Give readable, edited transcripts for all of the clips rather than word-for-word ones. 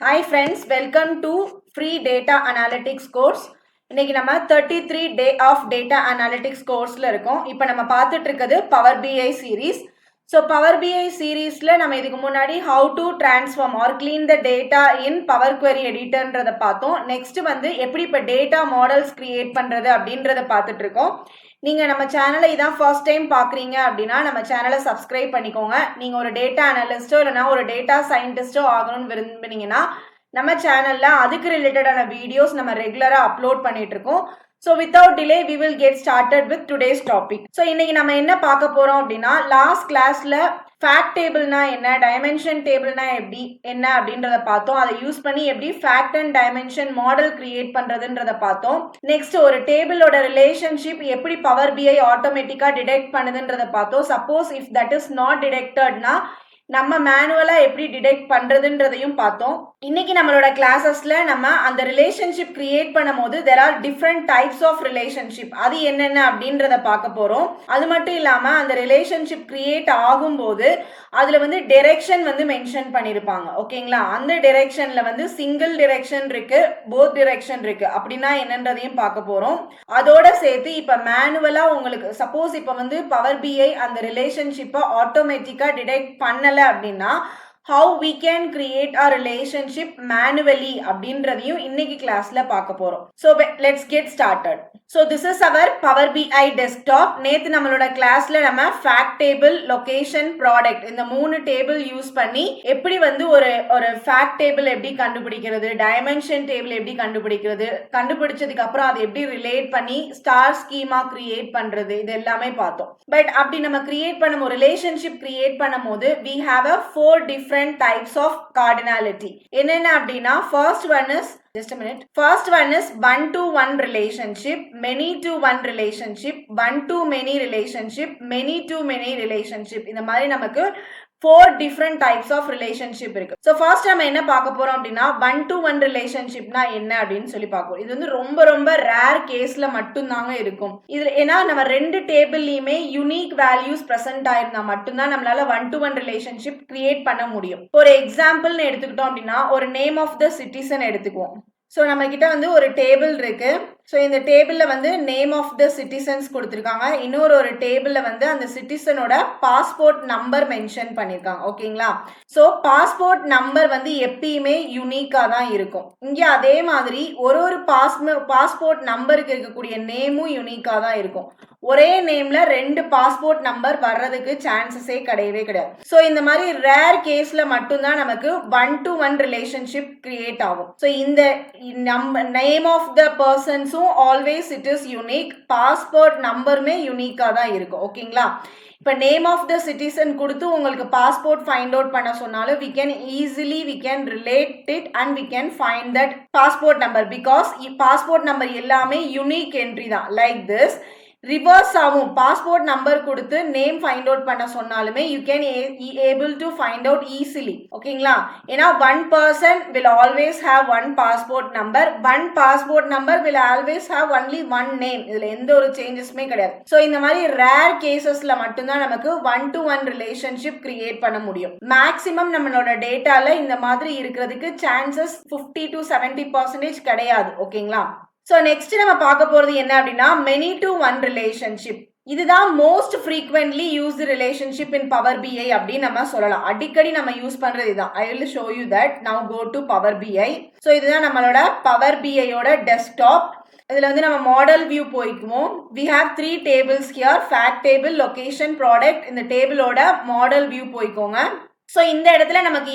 Hi friends, welcome to free data analytics course. இன்னைக்கு நம்ம 33 day of data analytics courseல இருக்கோம். இப்போ நம்ம பார்த்துட்டு இருக்குது Power BI series. So Power BI seriesல நம்ம இதுக்கு முன்னாடி how to transform or clean the data in Power Query editorன்றத பார்த்தோம். நெக்ஸ்ட் வந்து எப்படி இப்போ data models create பண்றது அப்படின்றத பார்த்துட்டு இருக்கோம். நீங்கள் நம்ம சேனலை இதான் ஃபர்ஸ்ட் டைம் பார்க்குறீங்க அப்படின்னா நம்ம சேனலை சப்ஸ்கிரைப் பண்ணிக்கோங்க. நீங்கள் ஒரு டேட்டா அனலிஸ்ட்டோ இல்லைனா ஒரு டேட்டா சயின்டிஸ்ட்டோ ஆகணும்னு விரும்பினீங்கன்னா நம்ம சேனலில் அதுக்கு ரிலேட்டடான வீடியோஸ் நம்ம ரெகுலராக அப்லோட் பண்ணிட்டு இருக்கோம். So without delay we will get started with today's topic. ஸோ இன்னைக்கு நம்ம என்ன பார்க்க போகிறோம் அப்படின்னா லாஸ்ட் கிளாஸில் ஃபேக்ட் டேபிள்னா என்ன, டைமென்ஷன் டேபிள்னா எப்படி என்ன அப்படின்றத பார்த்தோம். அதை யூஸ் பண்ணி எப்படி fact and dimension model create பண்றதுன்றத பார்த்தோம். நெக்ஸ்ட் ஒரு டேபிளோட ரிலேஷன்ஷிப் எப்படி பவர் பிஐ ஆட்டோமேட்டிக்கா டிடெக்ட் பண்ணுதுன்றத பார்த்தோம். Suppose if that is not டிடெக்டட்னா நம்ம மேனுவலா எப்படி டிடெக்ட் பண்றதுன்றதையும் பார்த்தோம். இன்னைக்கு நம்மளோட கிளாஸஸ்ல நம்ம அந்த ரிலேஷன்ஷிப் கிரியேட் பண்ணும் போது there are different types of relationship, அது என்னென்ன அப்படின்றத பார்க்க போறோம். அது மட்டும் இல்லாம அந்த ரிலேஷன்ஷிப் கிரியேட் ஆகும்போது அதுல வந்து டிரெக்ஷன் வந்து மென்ஷன் பண்ணிருப்பாங்க. ஓகேங்களா, அந்த டிரெக்ஷன்ல வந்து சிங்கிள் டிரெக்ஷன் இருக்கு, போத் டிரெக்ஷன் இருக்கு, அப்படின்னா என்னன்றதையும் பார்க்க போறோம். அதோட சேர்த்து இப்ப மேனுவலா உங்களுக்கு சப்போஸ் இப்ப வந்து பவர் பிஐ அந்த ரிலேஷன்ஷிப்பை ஆட்டோமேட்டிக்கா டிடெக்ட் பண்ணல அப்படின்னா how we can create a relationship manually அப்படின்றதையும் இன்னைக்கு கிளாஸ்ல பார்க்க போறோம். So let's get started. So this is our Power BI desktop. நேத்து நம்மளோட கிளாஸ்ல நம்ம fact table, location, product இந்த மூணு டேபிள் யூஸ் பண்ணி எப்படி வந்து ஒரு fact table எப்படி கண்டுபிடிக்கிறது, dimension table எப்படி கண்டுபிடிக்கிறது, கண்டுபிடிச்சதுக்கு அப்புறம் அதை எப்படி ரிலேட் பண்ணி ஸ்டார் ஸ்கீமா கிரியேட் பண்றது, இது எல்லாமே பார்த்தோம். பட் அப்படி நம்ம கிரியேட் பண்ணும் ஒரு ரிலேஷன்ஷிப் கிரியேட் பண்ணும் போது we have a 4 different types of cardinality. என்னென்ன அப்படின்னா first one is first one is one to one relationship, many to one relationship, one to many relationship, many to many relationship. இந்த மாதிரி நமக்கு 4 different types of relationship இருக்கு. So first நம்ம என்ன பார்க்க போறோம் அப்படின்னா one to one relationshipனா என்ன அப்படின்னு சொல்லி பார்ப்போம். இது வந்து ரொம்ப ரொம்ப ரேர் கேஸ்ல மட்டும்தாங்க இருக்கும். இதுல ஏன்னா நம்ம ரெண்டு டேபிள்லயுமே யூனிக் வேல்யூஸ் பிரசன்ட் ஆயிருந்தா மட்டும்தான் நம்மளால one to one relationship create பண்ண முடியும். ஒரு எக்ஸாம்பிள்னு எடுத்துக்கிட்டோம் அப்படின்னா ஒரு நேம் ஆஃப் த சிட்டிசன் எடுத்துக்குவோம். ஸோ நம்ம கிட்ட வந்து ஒரு டேபிள் இருக்கு. ஸோ இந்த டேபிளில் வந்து நேம் ஆஃப் த சிட்டிசன்ஸ் கொடுத்துருக்காங்க. ஒரு டேபிளில் வந்து அந்த சிட்டிசனோட பாஸ்போர்ட் நம்பர் மென்ஷன் பண்ணியிருக்காங்க. ஓகேங்களா, ஸோ பாஸ்போர்ட் நம்பர் வந்து எப்பயுமே யூனிக்காக தான் இருக்கும். இங்கே அதே மாதிரி ஒரு பாஸ்போர்ட் நம்பருக்கு இருக்கக்கூடிய நேமும் யூனிக்காக தான் இருக்கும். ஒரே நேம்ல ரெண்டு பாஸ்போர்ட் நம்பர் வர்றதுக்கு சான்சஸே கிடையவே கிடையாது. ஸோ இந்த மாதிரி ரேர் கேஸ்ல மட்டும்தான் நமக்கு one to one relationship create ஆகும். ஸோ இந்த நேம் ஆஃப் த பர்சன்ஸும் always it is unique, passport நம்பருமே யூனிக்கா தான் இருக்கும். ஓகேங்களா, இப்போ நேம் ஆஃப் த சிட்டிசன் கொடுத்து உங்களுக்கு பாஸ்போர்ட் ஃபைண்ட் அவுட் பண்ண சொன்னாலும் we can relate it and we can find that passport number because passport number எல்லாமே யூனிக் என்ட்ரி தான். லைக் திஸ் ரிவர்ஸ் ஆகும். பாஸ்போர்ட் நம்பர் கொடுத்து நேம் ஃபைண்ட் அவுட் பண்ண சொன்னாலுமே you can able to find out easily. ஓகேங்களா, ஏன்னா one person will always have one passport number, one passport number will always have only one name. இதுல எந்த ஒரு சேஞ்சஸுமே கிடையாது. ஸோ இந்த மாதிரி ரேர் கேசஸ்ல மட்டும்தான் நமக்கு one to one relationship create பண்ண முடியும். மேக்சிமம் நம்மளோட டேட்டால இந்த மாதிரி இருக்கிறதுக்கு சான்சஸ் 50 to 70% கிடையாது. ஓகேங்களா, ஸோ நெக்ஸ்ட் நம்ம பார்க்க போறது என்ன அப்படின்னா மெனி டு ஒன் ரிலேஷன்ஷிப். இதுதான் most frequently used relationship in power BI அப்படின்னு நம்ம சொல்லலாம். அடிக்கடி நம்ம யூஸ் பண்றது இதுதான். I will show you that. Now go to power BI. So இதுதான் நம்மளோட பவர் பிஐயோட டெஸ்க்டாப். இதுல வந்து நம்ம மாடல் வியூ போய்க்குவோம். We have 3 tables here, fact table, location, product. இந்த டேபிளோட மாடல் வியூ போய்க்கோங்க. ஸோ இந்த இடத்துல நமக்கு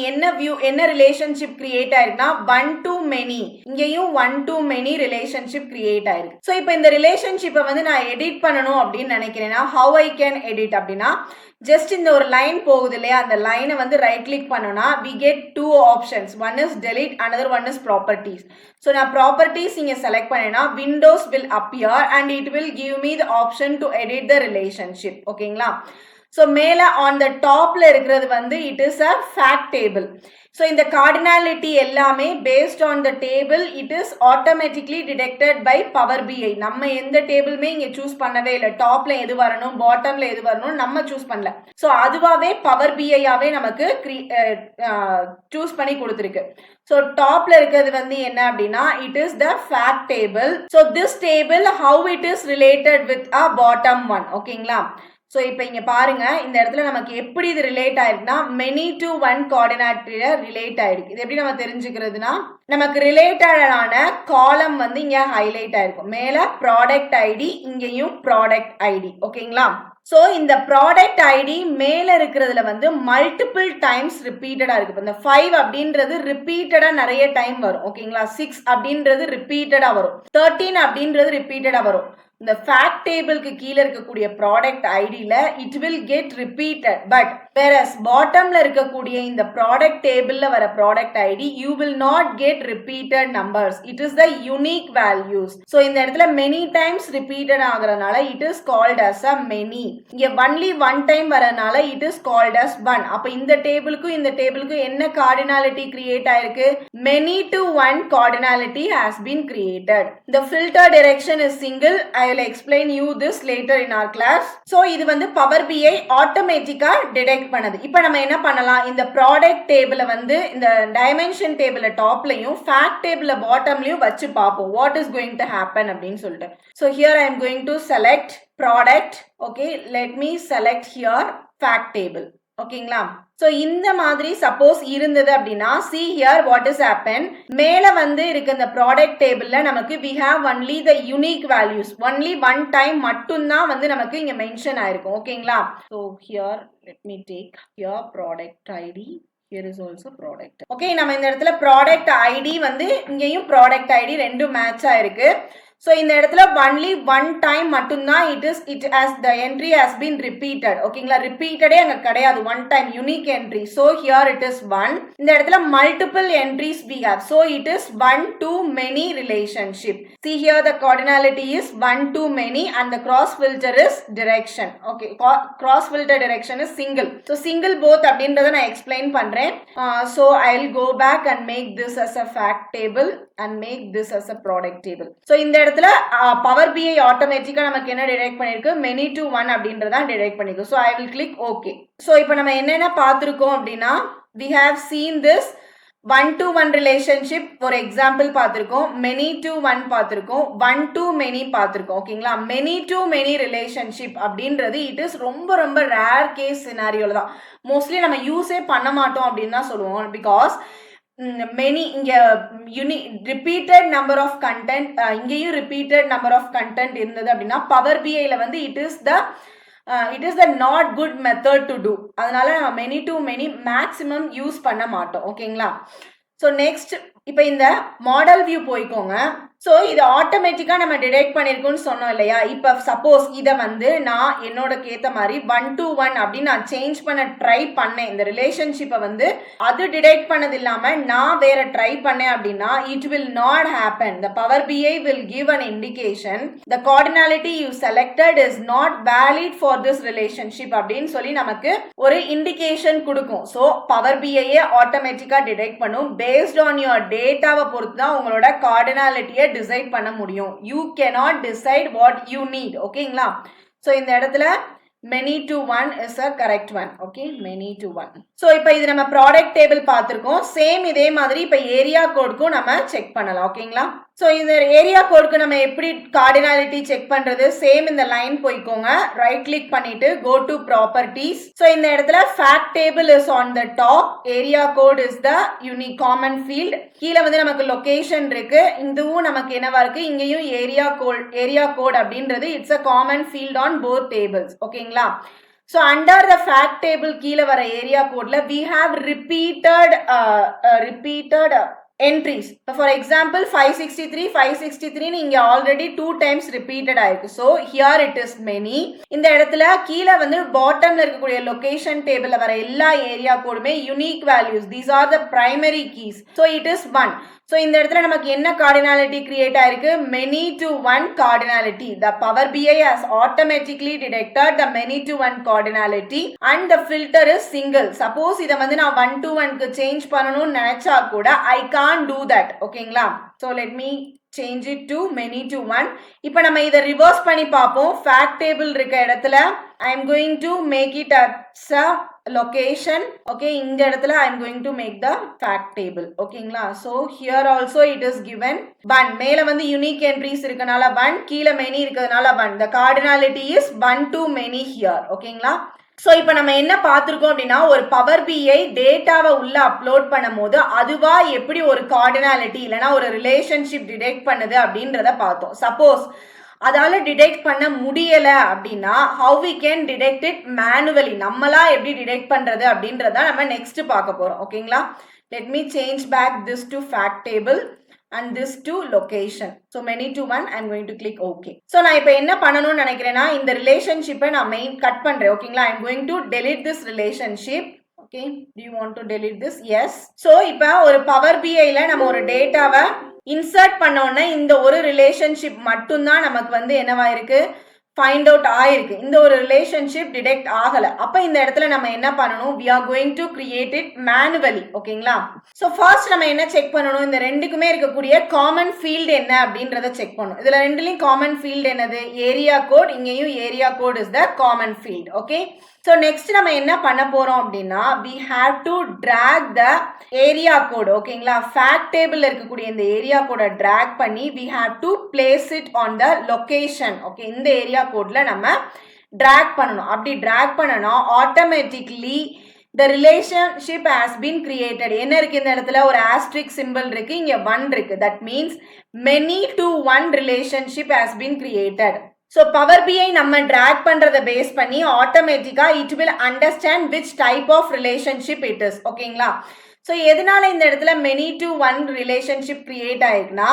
என்ன ரிலேஷன்ஷிப் கிரியேட் ஆயிருக்குன்னா ஒன் டு மெனி, இங்கேயும் one to many relationship create ஆயிருக்கு. ஸோ இப்போ இந்த ரிலேஷன்ஷிப்பை வந்து நான் எடிட் பண்ணணும் அப்படின்னு நினைக்கிறேன்னா ஹவ் ஐ கேன் எடிட் அப்படின்னா ஜஸ்ட் இந்த ஒரு லைன் போகுது இல்லையா, அந்த லைனை வந்து ரைட் கிளிக் பண்ணோம்னா we get 2 options. one is delete, another one is properties. So நான் ப்ராப்பர்ட்டிஸ் இங்கே செலக்ட் பண்ணேன்னா Windows will appear and it will give me the option to edit the relationship. ஓகேங்களா, ஸோ மேலே ஆன் த டாப்ல இருக்கிறது வந்து it is a fact table. So இந்த cardinality எல்லாமே based on the table it is automatically detected by power BI. நம்ம எந்த டேபிளுமே இங்கே சூஸ் பண்ணவே இல்லை. டாப்ல எது வரணும் பாட்டம்ல எது வரணும் நம்ம சூஸ் பண்ணல. ஸோ அதுவாகவே பவர் பிஐயாவே நமக்கு சூஸ் பண்ணி கொடுத்துருக்கு. ஸோ டாப்ல இருக்கிறது வந்து என்ன அப்படின்னா it is the fact table. So this table how it is related with a bottom one. ஓகேங்களா? ஸோ இப்போ இங்கே பாருங்க இந்த இடத்துல நமக்கு எப்படி இது ரிலேட் ஆயிருக்குன்னா many to one coordinator relate ஆயிருக்கு. இது எப்படி நம்ம தெரிஞ்சுக்கிறதுனா நமக்கு ரிலேட்டடான காலம் வந்து இங்கே ஹைலைட் ஆயிருக்கும். மேலே ப்ராடக்ட் ஐடி, இங்கேயும் ப்ராடக்ட் ஐடி. ஓகேங்களா? ஸோ இந்த ப்ராடக்ட் ஐடி மேலே இருக்கிறதுல வந்து மல்டிபிள் டைம்ஸ் ரிப்பீட்டடாக இருக்கு. இந்த 5 அப்படின்றது ரிப்பீட்டடாக நிறைய டைம் வரும். ஓகேங்களா? 6 அப்படின்றது ரிப்பீட்டடாக வரும். 13 அப்படின்றது ரிப்பீட்டடாக வரும். இந்த ஃபேக்ட் டேபிளுக்கு கீழே இருக்கக்கூடிய ப்ராடக்ட் ஐடியில it will get repeated. But whereas பாட்டம்ல இருக்கக்கூடிய இந்த ப்ராடக்ட் டேபிள்ல வர product ID you will not get repeated numbers. It is the unique values. So இந்த இடத்துல மெனி டைம்ஸ் ரிப்பீட்டட் ஆகுறதுனால it is called as a many. இங்க ஒன்லி ஒன் டைம் வரனால it is called as one. அப்ப இந்த டேபிளுக்கும் இந்த டேபிளுக்கும் என்ன கார்டினாலிட்டி கிரியேட் ஆயிருக்கு? Many to one cardinality has been created. The filter direction is single. I will explain you this later in our class. So இது வந்து Power BI ஆட்டோமேட்டிக்கா டிடெக்ட் பண்ணுது. இப்போ நம்ம என்ன பண்ணலாம்? இந்த ப்ராடக்ட் டேபிள வந்து இந்த டைமென்ஷன் டேபிள டாப்லயும் ஃபேக்ட் டேபிள பாட்டம்லயும் வச்சு பார்ப்போம் what is going to happen அப்படின்னு சொல்லிட்டு. So here I am going to select product. Okay, let me select here fact table. ஓகேங்களா? ஸோ இந்த மாதிரி சப்போஸ் இருந்தது அப்படின்னா see here what is happen. மேலே வந்து இருக்க இந்த ப்ராடக்ட் டேபிள்ல நமக்கு we have only the unique values. only one time மட்டும்தான் வந்து நமக்கு இங்க மென்ஷன் ஆயிருக்கும். ஓகேங்களா? So here let me take here product ID. Here is also product. Okay, நம்ம இந்த இடத்துல product ID வந்து இங்கேயும் product ID ரெண்டும் மேட்ச் ஆயிருக்கு. So இந்த இடத்துல only one time மட்டும்தான் it as the entry has been repeated. ஓகேங்களா? ரிப்பீட்டடே அங்க கிடையாது. one time unique entry. So here it is 1. இந்த இடத்துல multiple entries we have. So it is one to many relationship. See here the cardinality is one to many and the cross filter is direction. Okay, cross filter direction is single. So single both அப்படின்றத நான் explain பண்றேன். So I'll go back and make this as a fact table and make this as a product table. So இந்த இடத்துல power பிஐ ஆட்டோமேட்டிக்கா நமக்கு என்ன detect பண்ணிருக்கு? Many to one அப்படின்றத டிடெக்ட் பண்ணிருக்கு. So I will click okay. So இப்போ நம்ம என்னென்ன பார்த்துருக்கோம் அப்படின்னா we have seen this one to one relationship for example பார்த்துருக்கோம், many to one பார்த்துருக்கோம், one to many பார்த்துருக்கோம். ஓகேங்களா? many to many relationship அப்படின்றது இட் இஸ் ரொம்ப ரொம்ப ரேர் கேஸ் சினாரியோல தான். மோஸ்ட்லி நம்ம யூஸே பண்ண மாட்டோம் அப்படின்னு தான் சொல்லுவோம். பிகாஸ் many இங்க ரிப்பீட்டட் நம்பர் ஆஃப் கண்டென்ட் இங்கேயும் ரிப்பீட்டட் நம்பர் ஆஃப் கண்டென்ட் இருந்தது அப்படின்னா பவர் பிஐல வந்து it is the not good method to do. அதனால நம்ம many to many maximum use பண்ண மாட்டோம். ஓகேங்களா? ஸோ நெக்ஸ்ட் இப்போ இந்த மாடல் வியூ போய்க்கோங்க. ஸோ இது ஆட்டோமேட்டிக்காக நம்ம டிடெக்ட் பண்ணியிருக்கோம்னு சொன்னோம் இல்லையா? இப்போ சப்போஸ் இதை வந்து நான் என்னோட கேத்த மாதிரி 1 to 1 அப்படின்னு நான் சேஞ்ச் பண்ண ட்ரை பண்ணேன். இந்த ரிலேஷன்ஷிப்பை வந்து அது டிடெக்ட் பண்ணது இல்லாமல் நான் வேற ட்ரை பண்ணேன் அப்படின்னா it will not happen. The power BI will give an indication the cardinality you selected is not valid for this relationship அப்படின்னு சொல்லி நமக்கு ஒரு இண்டிகேஷன் கொடுக்கும். ஸோ பவர் பிஐயே ஆட்டோமேட்டிக்காக டிடெக்ட் பண்ணும். பேஸ்ட் ஆன் யுவர் டேட்டாவை பொறுத்து தான் உங்களோட கார்டினாலிட்டியை டிசைட் பண்ண முடியும். You cannot decide what you need. ஓகேங்களா? ஸோ இந்த இடத்துல many to one is a correct one. Okay, many to one. So இப்போ இது நம்ம ப்ராடக்ட் டேபிள் பார்த்துருக்கோம். சேம் இதே மாதிரி இப்போ ஏரியா கோடுக்கும் நம்ம செக் பண்ணலாம். ஓகேங்களா? ஸோ இந்த ஏரியா கோடுக்கு நம்ம எப்படி கார்டினாலிட்டி செக் பண்றது? சேம் இந்த லைன் போய்க்கோங்க, ரைட் கிளிக் பண்ணிட்டு கோ டு ப்ராப்பர்ட்டிஸ். ஸோ இந்த இடத்துல fact table is on the top, area code is the unique common field. கீழே வந்து நமக்கு லொகேஷன் இருக்கு, இதுவும் நமக்கு என்னவா இருக்கு? இங்கேயும் ஏரியா கோட் அப்படின்றது it's a common field on both tables. ஓகேங்களா? So under the fact table கீழே வர ஏரியா கோட்ல we have repeated entries. For example 563 நீங்க ஆல்ரெடி 2 times repeated ஆயிருக்கு. So here it is many. இந்த இடத்துல கீழே வந்து பாட்டம்ல இருக்கக்கூடிய லொகேஷன் டேபிள்ல வர எல்லா ஏரியா கோடுமே unique values. These are the primary keys. So it is 1. So இந்த இடத்துல நமக்கு என்ன கார்டினாலிட்டி கிரியேட் ஆயிருக்கு? many to one cardinality. The Power BI has automatically detected the many to one cardinality and the filter is single. Suppose இதை வந்து நான் 1 to 1க்கு change பண்ணணும்னு நினைச்சா கூட I can't do that. ஓகேங்களா? So let me change it to many to one. இப்போ நம்ம இதை ரிவர்ஸ் பண்ணி பார்ப்போம். fact table இருக்க இடத்துல I am going to make it as a location. Okay, இந்த இடத்துல I am going to make the fact table. ஓகேங்களா? So here also it is given 1. மேல வந்து unique entries இருக்கனால 1, கீழே many இருக்கிறதுனால 1. The cardinality is 1 to many here. ஓகேங்களா? So இப்போ நம்ம என்ன பார்த்துருக்கோம் அப்படின்னா, ஒரு பவர் பிஐ டேட்டாவை உள்ள அப்லோட் பண்ணும் போது அதுவா எப்படி ஒரு கார்டினாலிட்டி இல்லைன்னா ஒரு ரிலேஷன்ஷிப் டிடெக்ட் பண்ணுது அப்படின்றத பார்த்தோம். சப்போஸ் அதால டிடெக்ட் பண்ண முடியல அப்படின்னா how we can detect it manually, நம்மளா எப்படி டிடெக்ட் பண்றது அப்படின்றத நம்ம நெக்ஸ்ட் பார்க்க போறோம். ஓகேங்களா? Let me change back this to fact table and this to location. So many to one, I'm going to click OK. So நான் இப்போ என்ன பண்ணணும்னு நினைக்கிறேன்னா, இந்த ரிலேஷன்ஷிப்பை நான் கட் பண்றேன். ஓகேங்களா? I'm going to delete this relationship. Okay, do you want to delete this? Yes. So இப்போ ஒரு பவர் பிஐல நம்ம ஒரு டேட்டாவை இன்சர்ட் பண்ணோம்னா இந்த ஒரு ரிலேஷன்ஷிப் மட்டும்தான் நமக்கு வந்து என்னவா இருக்கு, ஃபைண்ட் அவுட் ஆயிருக்கு. இந்த ஒரு ரிலேஷன்ஷிப் டிடெக்ட் ஆகல. அப்ப இந்த இடத்துல நம்ம என்ன பண்ணணும்? we are going to create it manually. ஓகேங்களா? சோ ஃபர்ஸ்ட் நம்ம என்ன செக் பண்ணணும்? இந்த ரெண்டுக்குமே இருக்கக்கூடிய காமன் ஃபீல்ட் என்ன அப்படின்றத செக் பண்ணணும். இதுல ரெண்டுலயும் காமன் ஃபீல்ட் என்னது? Area code. இங்கேயும் area code is the common field. Okay, so next நம்ம என்ன பண்ண போறோம் அப்படின்னா, we have to drag the area code. ஓகேங்களா? ஃபேக்ட் டேபிள்ல இருக்கக்கூடிய இந்த ஏரியா கோட drag பண்ணி we have to place it on the location. Okay, இந்த ஏரியா கோட்ல நம்ம drag பண்ணணும். அப்படி drag பண்ணனா automatically the relationship has been created. என்ன இருக்கு இந்த இடத்துல? ஒரு asterisk symbol இருக்கு, இங்க 1 இருக்கு. That means many to one relationship has been created. So Power BI நம்ம drag பண்றத பேஸ் பண்ணி ஆட்டோமேட்டிக்கா it will understand which type of relationship it is. ஓகேங்களா? ஸோ எதனால இந்த இடத்துல many to one relationship create ஆயிருக்குன்னா,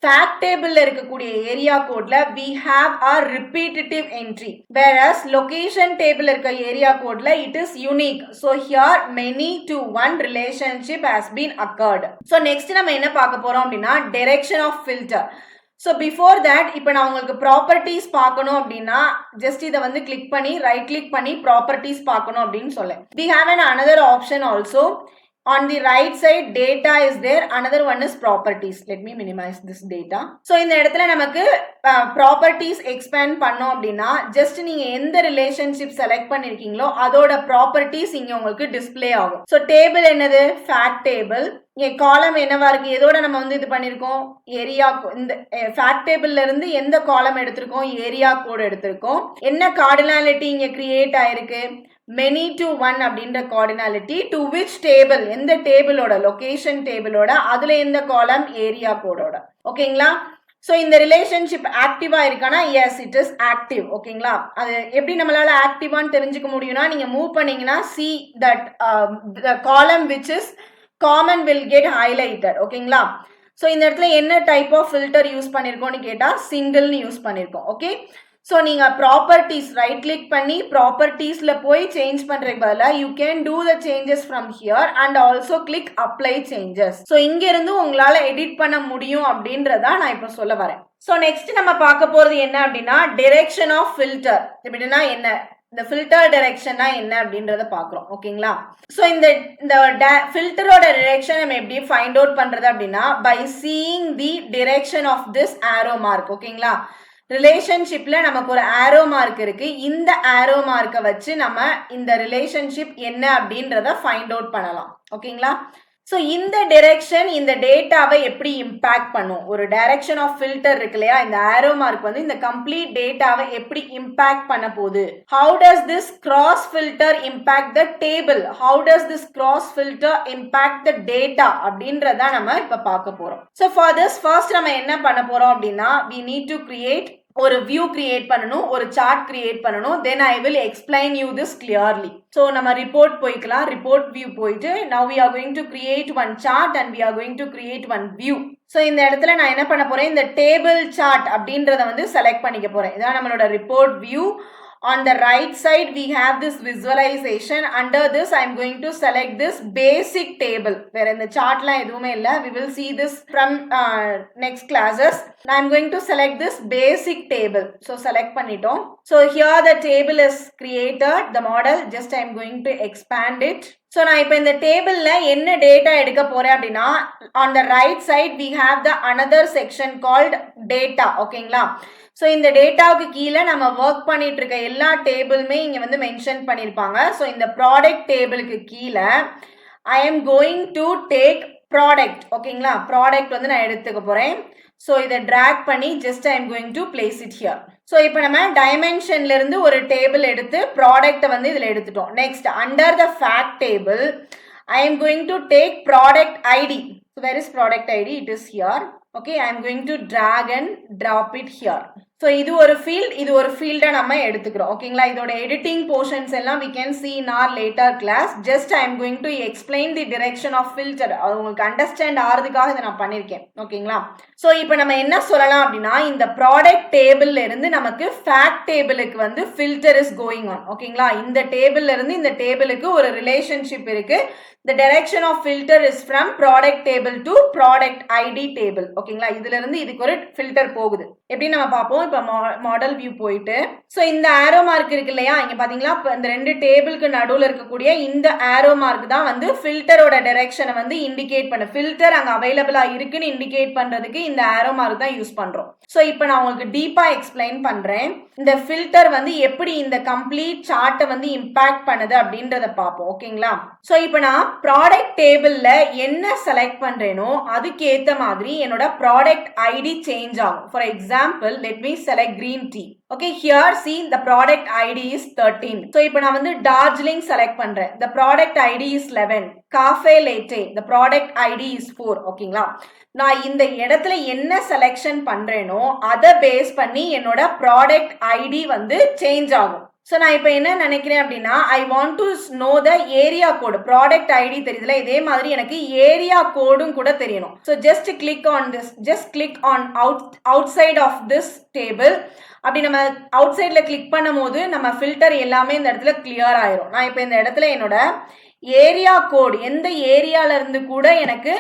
fact table இருக்கக்கூடிய ஏரியா கோட்ல we have a repetitive entry, whereas location table இருக்க ஏரியா கோட்ல it is unique. So here many to one relationship has been occurred. So next நம்ம என்ன பார்க்க போறோம் அப்படின்னா, direction of filter. So before that இப்போ நான் உங்களுக்கு ப்ராப்பர்ட்டிஸ் பார்க்கணும் அப்படின்னா ஜஸ்ட் இதை வந்து கிளிக் பண்ணி ரைட் கிளிக் பண்ணி ப்ராப்பர்ட்டிஸ் பார்க்கணும் அப்படின்னு சொல்லேன். We have an another option also. On the right side data is there, another one is properties. Let me minimize this data. So இந்த இடத்துல நமக்கு properties expand பண்ணோம் அப்படின்னா ஜஸ்ட் நீங்க எந்த ரிலேஷன்ஷிப் செலக்ட் பண்ணிருக்கீங்களோ அதோட ப்ராப்பர்ட்டிஸ் இங்க உங்களுக்கு டிஸ்பிளே ஆகும். ஸோ டேபிள் என்னது? Fact table. இங்க காலம் என்னவா இருக்கு? எதோட நம்ம வந்து இது பண்ணிருக்கோம்? ஏரியா. இந்த ஃபேக்ட் டேபிள்ல இருந்து எந்த காலம் எடுத்திருக்கோம்? ஏரியா கோட் எடுத்திருக்கோம். என்ன கார்டினாலிட்டி இங்க கிரியேட் ஆயிருக்கு? many to one அப்படின்ற கார்டினாலிட்டி. To which table? எந்த டேபிளோட? லொகேஷன் டேபிளோட. அதுல எந்த காலம்? ஏரியா கோடோட. ஓகேங்களா? ஸோ இந்த ரிலேஷன்ஷிப் ஆக்டிவா இருக்கானா? Yes, it is active. ஓகேங்களா? அது எப்படி நம்மளால ஆக்டிவான்னு தெரிஞ்சுக்க முடியும்னா, நீங்க மூவ் பண்ணீங்கன்னா see that the column which is common will get highlighted. ஓகேங்களா? ஸோ இந்த இடத்துல என்ன டைப் ஆஃப் ஃபில்டர் யூஸ் பண்ணிருக்கோம்னு கேட்டா சிங்கிள்னு யூஸ் பண்ணிருக்கோம். ஓகே, ஸோ நீங்க ப்ராப்பர்ட்டிஸ் ரைட் கிளிக் பண்ணி ப்ராப்பர்ட்டிஸ்ல போய் சேஞ்ச் பண்றதுக்கு பதிலா you can do the changes from here and also click apply changes. So இங்க இருந்து உங்களால எடிட் பண்ண முடியும் அப்படின்றதா நான் இப்போ சொல்ல வரேன். ஸோ நெக்ஸ்ட் நம்ம பார்க்க போறது என்ன அப்படின்னா, டிரெக்ஷன் ஆஃப் ஃபில்டர். எப்படின்னா என்ன? இந்த ஃபில்டர் டைரக்ஷனா என்ன அப்படின்றத பாக்குறோம். ஓகேங்களா? சோ இந்த ஃபில்டரோட டைரக்ஷன் நம்ம எப்படி ஃபைண்ட் அவுட் பண்றது அப்படின்னா, by seeing the direction of this arrow mark. ஓகேங்களா? ரிலேஷன்ஷிப்ல நமக்கு ஒரு ஆரோ மார்க் இருக்கு. இந்த ஆரோ மார்க்கை வச்சு நம்ம இந்த ரிலேஷன்ஷிப் என்ன அப்படின்றத ஃபைண்ட் அவுட் பண்ணலாம். ஓகேங்களா? ஸோ இந்த டைரக்ஷன் இந்த டேட்டாவை எப்படி இம்பாக்ட் பண்ணும்? ஒரு டைரக்ஷன் ஆஃப் ஃபில்டர் இருக்கு இல்லையா, இந்த ஆரோ மார்க் வந்து இந்த கம்ப்ளீட் டேட்டாவை எப்படி இம்பாக்ட் பண்ண போகுது? How does this cross filter impact the table? How does this cross filter impact the data அப்படின்றத நம்ம இப்ப பார்க்க போறோம். ஸோ ஃபார் திஸ் ஃபர்ஸ்ட் நம்ம என்ன பண்ண போறோம் அப்படின்னா, we need to create ஒரு வியூ கிரியேட் பண்ணணும், ஒரு சார்ட் கிரியேட் பண்ணணும். Then I will explain you this clearly. So நம்ம ரிப்போர்ட் போய்க்கலாம். ரிப்போர்ட் வியூ போயிட்டு now we are going to create one chart and we are going to create one view. So இந்த இடத்துல நான் என்ன பண்ண போறேன், இந்த டேபிள் சார்ட் அப்படின்றத வந்து செலக்ட் பண்ணிக்க போறேன். இதான் நம்மளோட report view. On the right side, we have this visualization. Under this, I am going to select this basic table. Where in the chart la edume illa. We will see this from next classes. I am going to select this basic table. So select pannitom. So here the table is created. The model. Just I am going to expand it. So நான் இப்போ இந்த டேபிள்ல என்ன data எடுக்க போறேன் அப்படின்னா on the right side we have the another section called data. ஓகேங்களா? So இந்த டேட்டாவுக்கு கீழே நம்ம ஒர்க் பண்ணிட்டு இருக்க எல்லா டேபிளுமே இங்கே வந்து மென்ஷன் பண்ணியிருப்பாங்க. ஸோ இந்த ப்ராடக்ட் டேபிளுக்கு கீழே ஐ am going to take product. ஓகேங்களா? ப்ராடக்ட் வந்து நான் எடுத்துக்க போகிறேன். ஸோ இதை ட்ராக் பண்ணி just I am going to place it here. So இப்போ நம்ம டைமென்ஷன்ல இருந்து ஒரு டேபிள் எடுத்து ப்ராடக்டை வந்து இதில் எடுத்துட்டோம். Next under the fact table I am going to take product ID. So where is product ID? It is here. Okay, I am going to drag and drop it here. So இது ஒரு field, இது ஒரு field நம்ம எடுத்துக்கிறோம். ஓகேங்களா? இதோட editing portions எல்லாம் we can see in our later class. Just I am going to explain the direction of filter. அது உங்களுக்கு understand ஆறதுக்காக இதை நான் பண்ணியிருக்கேன். ஓகேங்களா? ஸோ இப்போ நம்ம என்ன சொல்லலாம் அப்படின்னா இந்த ப்ராடக்ட் டேபிள்ல இருந்து நமக்கு ஃபேக்ட் டேபிளுக்கு வந்து ஃபில்டர் இஸ் கோயிங் ஆன். ஓகேங்களா? இந்த டேபிள்ல இருந்து இந்த டேபிளுக்கு ஒரு ரிலேஷன்ஷிப் இருக்கு. The direction of filter is from product table to product ID table. ஓகேங்களா? இதுல இருந்து இதுக்கு ஒரு ஃபில்டர் போகுது. எப்படி நம்ம பார்ப்போம். இப்போ மாடல் வியூ போயிட்டு ஸோ இந்த ஆரோ மார்க் இருக்கு இல்லையா? இங்க பாத்தீங்களா இந்த ரெண்டு டேபிளுக்கு நடுவில் இருக்கக்கூடிய இந்த ஆரோ மார்க் தான் வந்து ஃபில்டரோட டைரக்ஷனை வந்து இண்டிகேட் பண்ணு. ஃபில்டர் அங்க அவைலபிளா இருக்குன்னு இண்டிகேட் பண்றதுக்கு இந்த ஆரோ மார்க் தான் யூஸ் பண்றோம். ஸோ இப்போ நான் உங்களுக்கு டீப்பா எக்ஸ்பிளைன் பண்றேன். இந்த ஃபில்டர் வந்து எப்படி இந்த கம்ப்ளீட் சார்ட்டை வந்து இம்பாக்ட் பண்ணுது அப்படின்றத பார்ப்போம். ஓகேங்களா? ஸோ இப்போ நான் ப்ராடக்ட் டேபிள்ல என்ன செலக்ட் பண்றேனோ அதுக்கு ஏத்த மாதிரி என்னோட ப்ராடக்ட் ஐடி சேஞ்ச் ஆகும். For example let me select green tea. Okay, here see the product ID is 13. So இப்போ நான் வந்து டார்ஜிலிங் செலக்ட் பண்றேன். The product ID is 11. Cafe latte. The product ID is 4. ஓகேங்களா? நான் இந்த இடத்துல என்ன செலக்ஷன் பண்றேனோ அதை பேஸ் பண்ணி என்னோட ப்ராடக்ட் ஐடி வந்து சேஞ்ச் ஆகும். ஸோ நான் இப்போ என்ன நினைக்கிறேன் அப்படின்னா I want to know the area code. Product ID தெரியுதுல, இதே மாதிரி எனக்கு ஏரியா கோடும் கூட தெரியணும். So just click on this, just click on outside of this table. அப்படி நம்ம அவுட் சைடில் கிளிக் பண்ணும் போது நம்ம ஃபில்டர் எல்லாமே இந்த இடத்துல கிளியர் ஆயிரும். நான் இப்போ இந்த இடத்துல என்னோட ஏரியா கோடு எந்த ஏரியால இருந்து கூட எனக்கு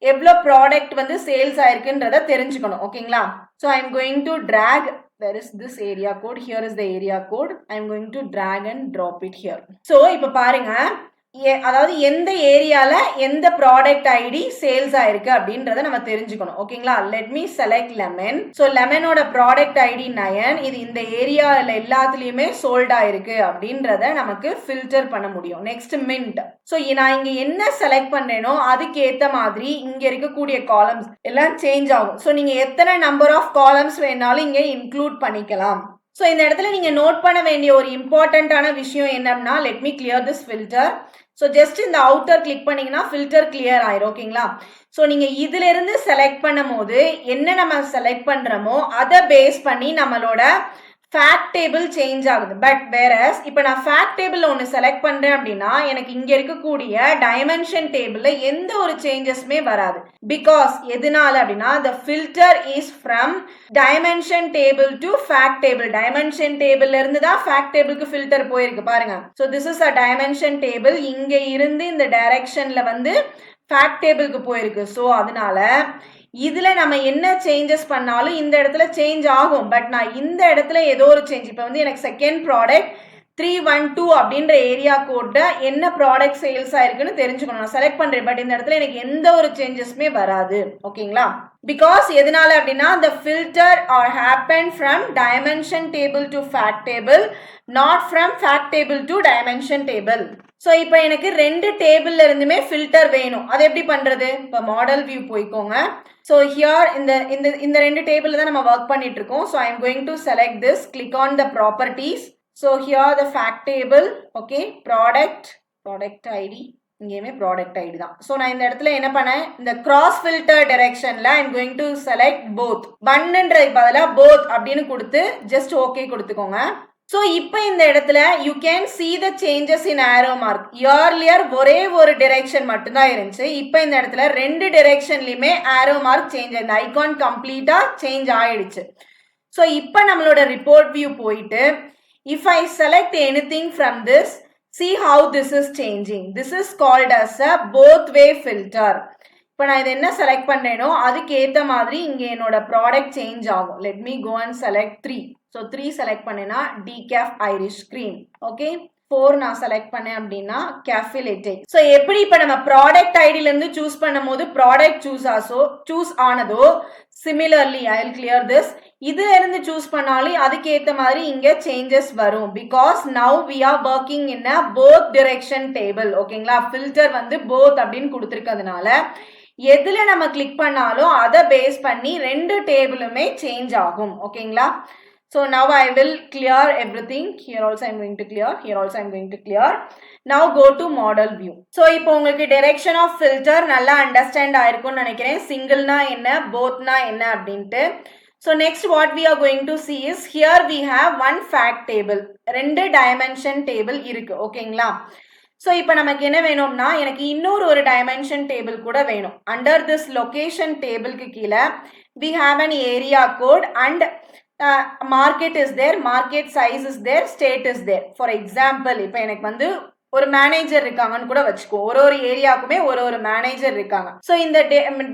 எவ்வளோ ப்ராடக்ட் வந்து சேல்ஸ் ஆயிருக்குன்றத தெரிஞ்சுக்கணும். ஓகேங்களா? So I am going to track. There is this area code. Here is the area code. I am going to drag and drop it here. So இப்போ பாருங்க, அதாவது எந்த ஏரியால எந்த ப்ராடக்ட் ஐடி சேல்ஸ் ஆயிருக்கு அப்படின்றத நம்ம தெரிஞ்சுக்கணும். ஓகேங்களா? Let me select lemon. So லெமனோட ப்ராடக்ட் ஐடி 9. இது இந்த ஏரியாவில் எல்லாத்துலயுமே சோல்ட் ஆயிருக்கு அப்படின்றத நமக்கு ஃபில்டர் பண்ண முடியும். Next mint. ஸோ நான் இங்க என்ன செலக்ட் பண்றேனோ அதுக்கு ஏத்த மாதிரி இங்க இருக்கக்கூடிய காலம்ஸ் எல்லாம் சேஞ்ச் ஆகும். ஸோ நீங்க எத்தனை நம்பர் ஆஃப் காலம்ஸ் வேணாலும் இங்க இன்க்ளூட் பண்ணிக்கலாம். ஸோ இந்த இடத்துல நீங்க நோட் பண்ண வேண்டிய ஒரு இம்பார்ட்டன்டான விஷயம் என்னன்னா let me clear this filter. So just இந்த அவுட்டர் கிளிக் பண்ணீங்கன்னா ஃபில்டர் கிளியர் ஆயிரும். ஓகேங்களா? ஸோ நீங்க இதுல இருந்து செலக்ட் பண்ணும் போது என்ன நம்ம செலக்ட் பண்றோமோ அதை பேஸ் பண்ணி நம்மளோட ஃபேக்ட் டேபிள் சேஞ்ச் ஆகுது. பட் வேறஸ் இப்போ நான் ஃபேக்ட் டேபிள் ஒன்று செலக்ட் பண்றேன் அப்படின்னா எனக்கு இங்க இருக்கக்கூடிய டைமென்ஷன் டேபிள்ல எந்த ஒரு சேஞ்சஸுமே வராது. பிகாஸ் எதனால அப்படின்னா the filter is from dimension table to fact table. Dimension டேபிள்ல இருந்து தான் ஃபேக்ட் டேபிளுக்கு ஃபில்டர் போயிருக்கு பாருங்க. So this is a dimension table. இங்க இருந்து இந்த டைரக்ஷன்ல வந்து ஃபேக்ட் டேபிளுக்கு போயிருக்கு. ஸோ அதனால இதுல நம்ம என்ன சேஞ்சஸ் பண்ணாலும் இந்த இடத்துல சேஞ்ச் ஆகும். பட் நான் இந்த இடத்துல ஏதோ ஒரு சேஞ்ச், இப்போ வந்து எனக்கு செகண்ட் ப்ராடக்ட் 312 அப்படின்ற ஏரியா கோட்ல என்ன ப்ராடக்ட் சேல்ஸ் ஆயிருக்குன்னு தெரிஞ்சுக்கணும். நான் செலக்ட் பண்றேன். பட் இந்த இடத்துல எனக்கு எந்த ஒரு சேஞ்சஸுமே வராது. ஓகேங்களா? பிகாஸ் எதனால அப்படின்னா the filter are happened from dimension table to fact table, not from fact table to dimension table. So இப்போ எனக்கு ரெண்டு டேபிள்ல இருந்துமே ஃபில்டர் வேணும். அது எப்படி பண்றது? இப்போ மாடல் வியூ போய்க்கோங்க. ஸோ ஹியர் இந்த ரெண்டு டேபிள் தான் நம்ம ஒர்க் பண்ணிட்டு இருக்கோம். So I am going to select this, click on the properties. So here the fact table. Okay, product ID இங்கேயுமே ப்ராடக்ட் ஐடி தான். ஸோ நான் இந்த இடத்துல என்ன பண்ணேன், இந்த கிராஸ் ஃபில்டர் டைரக்ஷன்ல I am going to select both. பன்னுன்றது பதிலாக போத் அப்படின்னு கொடுத்து ஜஸ்ட் ஓகே கொடுத்துக்கோங்க. ஸோ இப்போ இந்த இடத்துல you can see the changes in arrow mark. Earlier ஒரே ஒரு டிரெக்ஷன் மட்டும்தான் இருந்துச்சு. இப்போ இந்த இடத்துல ரெண்டு டிரெக்ஷன்லையுமே ஆரோ மார்க் சேஞ்ச் ஆயிடுச்சு. ஐகான் கம்ப்ளீட்டாக சேஞ்ச் ஆயிடுச்சு. ஸோ இப்போ நம்மளோட ரிப்போர்ட் வியூ போயிட்டு If I select anything from this, see how this is changing. This is called as a both way filter. இப்போ நான் இதை என்ன செலக்ட் பண்ணேனோ அதுக்கு ஏற்ற மாதிரி இங்கே என்னோட ப்ராடக்ட் சேஞ்ச் ஆகும். Let me go and select 3. So 3 select பண்ணேன்னா டீகேஃப் ஐரிஷ் கிரீம். ஓகே, 4 நான் செலக்ட் பண்ணேன் அப்படின்னா கேஃபே லேட்டே. ஸோ எப்படி இப்போ நம்ம ப்ராடக்ட் ஐடியிலேருந்து சூஸ் பண்ணும் போது ப்ராடக்ட் சூஸ் ஆனதோ similarly I will clear this. இதுல இருந்து சூஸ் பண்ணாலும் அதுக்கேற்ற மாதிரி இங்க சேஞ்சஸ் வரும். Because now we are working in a both direction table. ஓகேங்களா, ஃபில்டர் வந்து போத் அப்படின்னு கொடுத்துருக்கிறதுனால எதுல நம்ம கிளிக் பண்ணாலும் அதை பேஸ் பண்ணி ரெண்டு டேபிளுமே சேஞ்ச் ஆகும். ஓகேங்களா, so now I will clear everything. Here also I am going to clear, here also I am going to clear. Now go to model view. So இப்போ உங்களுக்கு direction of filter நல்லா understand ஆயிருக்கும்னு நினைக்கிறேன். சிங்கிள்னா என்ன, போத்னா என்ன அப்படின்ட்டு. So next what we are going to see is here we have one fact table. ரெண்டு dimension table இருக்கு. ஓகேங்களா, ஸோ இப்போ நமக்கு என்ன வேணும்னா எனக்கு இன்னொரு ஒரு டைமென்ஷன் டேபிள் கூட வேணும். அண்டர் திஸ் லொகேஷன் டேபிளுக்கு கீழே we have an area code and market is there, market size is there, state is there. For example, இப்போ எனக்கு வந்து ஒரு மேனேஜர் இருக்காங்கன்னு கூட வச்சுக்கோ. ஒரு ஏரியாவுக்குமே ஒரு மேனேஜர் இருக்காங்க. ஸோ இந்த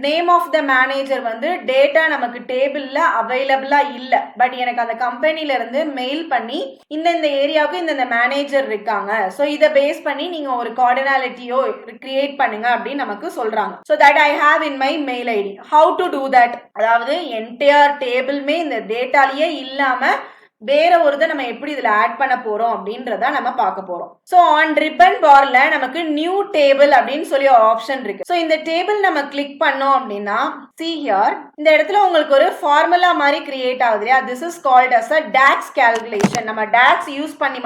நேம் ஆஃப் த மேனேஜர் வந்து டேட்டா நமக்கு டேபிள்ல அவைலபிளா இல்லை. பட் எனக்கு அந்த கம்பெனில இருந்து மெயில் பண்ணி இந்த ஏரியாவுக்கு இந்த மேனேஜர் இருக்காங்க, ஸோ இதை பேஸ் பண்ணி நீங்க ஒரு கார்டினாலிட்டியோ கிரியேட் பண்ணுங்க அப்படின்னு நமக்கு சொல்றாங்க. So that I have in my mail ID. How to do that, அதாவது என்டையர் டேபிளுமே இந்த டேட்டாலேயே இல்லாம வேற ஒரு நம்ம எப்படி இதுல ஆட் பண்ண போறோம் அப்படின்றத நம்ம பார்க்க போறோம். சோ ஆன் ரிப்பன் பார்ல நமக்கு நியூ டேபிள் அப்படின்னு சொல்லி ஒரு ஆப்ஷன் இருக்கு. சோ இந்த டேபிள் நம்ம கிளிக் பண்ணோம் அப்படின்னா see here இந்த இடத்துல உங்களுக்கு ஒரு ஃபார்முலா மாதிரி கிரியேட் ஆகுது இல்லையா, this is called as a DAX calculation. நம்ம DAX யூஸ் பண்ணி